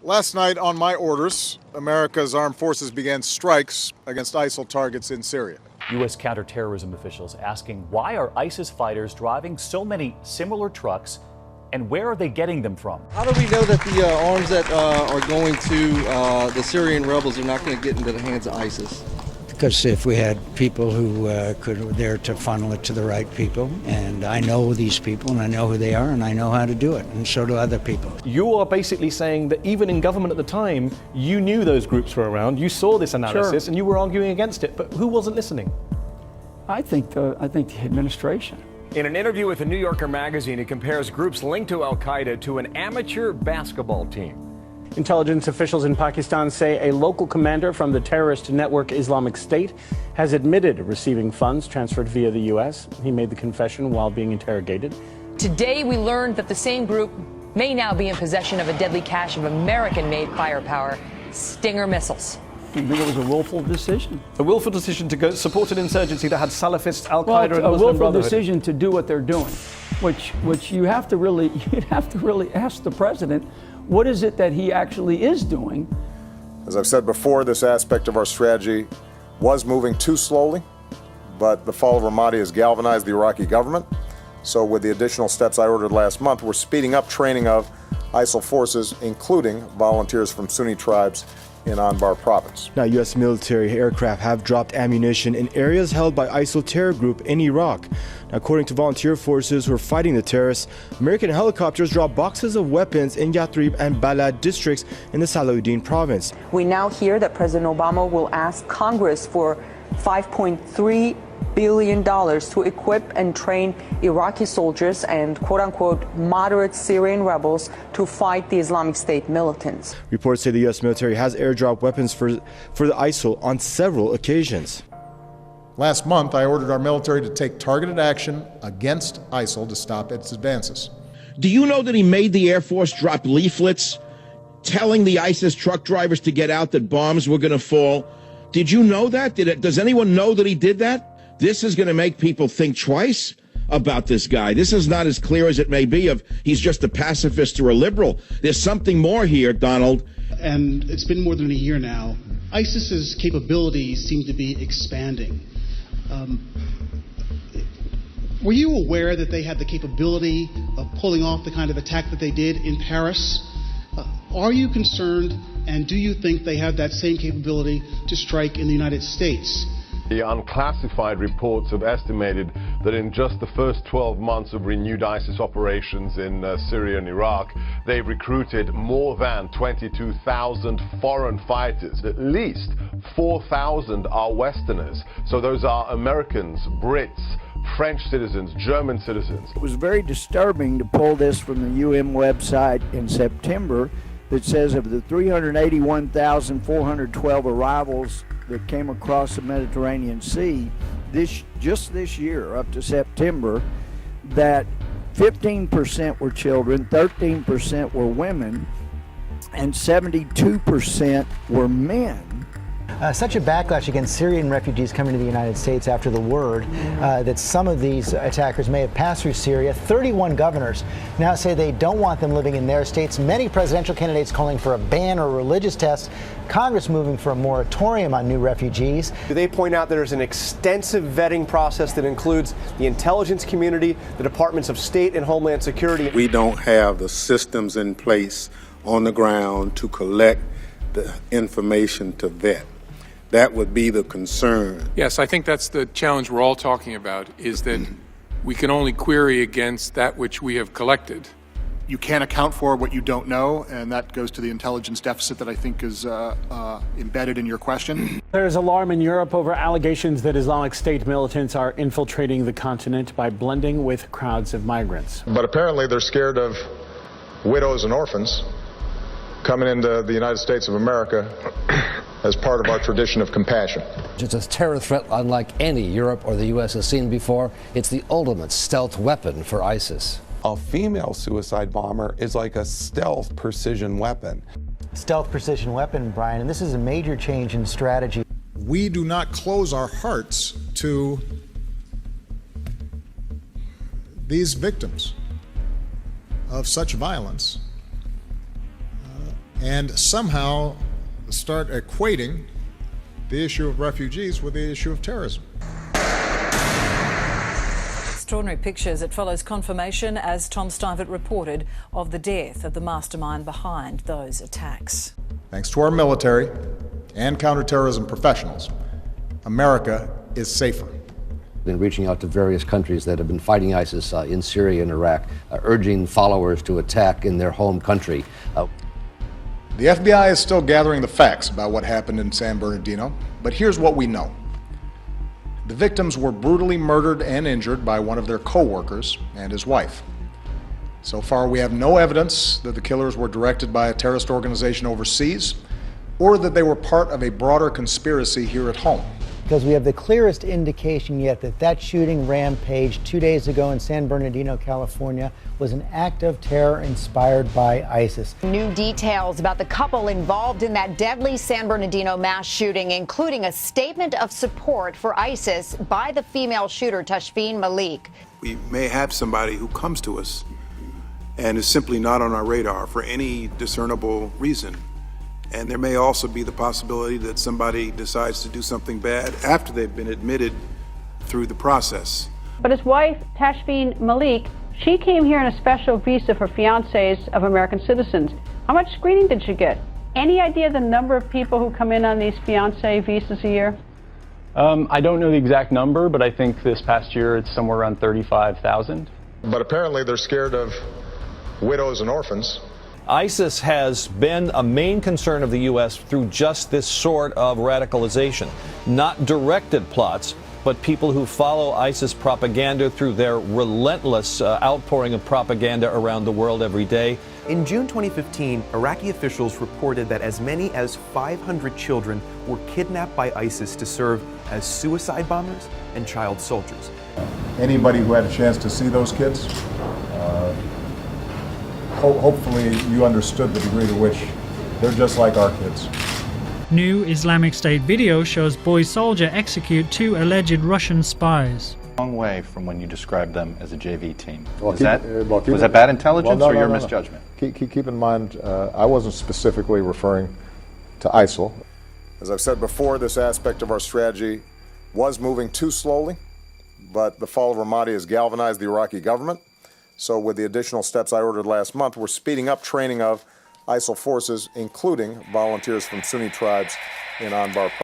Last night, on my orders, America's armed forces began strikes against ISIL targets in Syria. U.S. counterterrorism officials asking why are ISIS fighters driving so many similar trucks and where are they getting them from? How do we know that the arms that are going to the Syrian rebels are not going to get into the hands of ISIS? Because if we had people who were there to funnel it to the right people, and I know these people, and I know who they are, and I know how to do it, and so do other people. You are basically saying that even in government at the time, you knew those groups were around, you saw this analysis, and you were arguing against it, but who wasn't listening? I think the administration. In an interview with the New Yorker magazine, he compares groups linked to al-Qaeda to an amateur basketball team. Intelligence officials in Pakistan say a local commander from the terrorist network Islamic State has admitted receiving funds transferred via the U.S. He made the confession while being interrogated. Today, we learned that the same group may now be in possession of a deadly cache of American-made firepower, Stinger missiles. I think it was a willful decision. A willful decision to go support an insurgency that had Salafists, Al-Qaeda, and Muslim a willful Brotherhood. decision to do what they're doing, which you'd have to really ask the president, what is it that he actually is doing? As I've said before, this aspect of our strategy was moving too slowly, but the fall of Ramadi has galvanized the Iraqi government. So with the additional steps I ordered last month, we're speeding up training of ISIL forces, including volunteers from Sunni tribes in Anbar province. Now, U.S. military aircraft have dropped ammunition in areas held by ISIL terror group in Iraq. Now, according to volunteer forces who are fighting the terrorists, American helicopters dropped boxes of weapons in Yathrib and Balad districts in the Salahuddin province. We now hear that President Obama will ask Congress for $5.3 billion to equip and train Iraqi soldiers and quote-unquote moderate Syrian rebels to fight the Islamic State militants. Reports say the U.S. military has airdropped weapons for the ISIL on several occasions. Last month, I ordered our military to take targeted action against ISIL to stop its advances. Do you know that he made the Air Force drop leaflets telling the ISIS truck drivers to get out, that bombs were going to fall? Did you know that? Does anyone know that he did that? This is going to make people think twice about this guy. This is not as clear as it may be of he's just a pacifist or a liberal. There's something more here, Donald. And it's been more than a year now. ISIS's capabilities seem to be expanding. Were you aware that they had the capability of pulling off the kind of attack that they did in Paris? Are you concerned, and do you think they have that same capability to strike in the United States? The unclassified reports have estimated that in just the first 12 months of renewed ISIS operations in Syria and Iraq, they've recruited more than 22,000 foreign fighters. At least 4,000 are Westerners. So those are Americans, Brits, French citizens, German citizens. It was very disturbing to pull this from the UN website in September that says of the 381,412 arrivals that came across the Mediterranean Sea just this year up to September, that 15% were children, 13% were women, and 72% were men. Such a backlash against Syrian refugees coming to the United States after the word that some of these attackers may have passed through Syria. 31 governors now say they don't want them living in their states. Many presidential candidates calling for a ban or religious tests. Congress moving for a moratorium on new refugees. They point out there's an extensive vetting process that includes the intelligence community, the Departments of State and Homeland Security. We don't have the systems in place on the ground to collect the information to vet. That would be the concern. Yes, I think that's the challenge we're all talking about, is that we can only query against that which we have collected. You can't account for what you don't know, and that goes to the intelligence deficit that I think is embedded in your question. There is alarm in Europe over allegations that Islamic State militants are infiltrating the continent by blending with crowds of migrants. But apparently they're scared of widows and orphans coming into the United States of America as part of our tradition of compassion. It's a terror threat unlike any Europe or the U.S. has seen before. It's the ultimate stealth weapon for ISIS. A female suicide bomber is like a stealth precision weapon. Stealth precision weapon, Brian, and this is a major change in strategy. We do not close our hearts to these victims of such violence. and somehow start equating the issue of refugees with the issue of terrorism. Extraordinary pictures. It follows confirmation, as Tom Stuyvesant reported, of the death of the mastermind behind those attacks. Thanks to our military and counterterrorism professionals, America is safer. Been reaching out to various countries that have been fighting ISIS in Syria and Iraq, urging followers to attack in their home country. The FBI is still gathering the facts about what happened in San Bernardino, but here's what we know. The victims were brutally murdered and injured by one of their co-workers and his wife. So far, we have no evidence that the killers were directed by a terrorist organization overseas or that they were part of a broader conspiracy here at home. Because we have the clearest indication yet that that shooting rampage 2 days ago in San Bernardino, California, was an act of terror inspired by ISIS. New details about the couple involved in that deadly San Bernardino mass shooting, including a statement of support for ISIS by the female shooter, Tashfeen Malik. We may have somebody who comes to us and is simply not on our radar for any discernible reason. And there may also be the possibility that somebody decides to do something bad after they've been admitted through the process. But his wife, Tashfeen Malik, she came here on a special visa for fiancés of American citizens. How much screening did she get? Any idea the number of people who come in on these fiancé visas a year? I don't know the exact number, but I think this past year it's somewhere around 35,000. But apparently they're scared of widows and orphans. ISIS has been a main concern of the U.S. through just this sort of radicalization. Not directed plots, but people who follow ISIS propaganda through their relentless outpouring of propaganda around the world every day. In June 2015, Iraqi officials reported that as many as 500 children were kidnapped by ISIS to serve as suicide bombers and child soldiers. Anybody who had a chance to see those kids, hopefully you understood the degree to which they're just like our kids. New Islamic State video shows boy soldier execute 2 alleged Russian spies. Long way from when you described them as a JV team. Well, was that bad intelligence or your misjudgment? Keep in mind, I wasn't specifically referring to ISIL. As I've said before, this aspect of our strategy was moving too slowly, but the fall of Ramadi has galvanized the Iraqi government. So with the additional steps I ordered last month, we're speeding up training of ISIL forces, including volunteers from Sunni tribes in Anbar.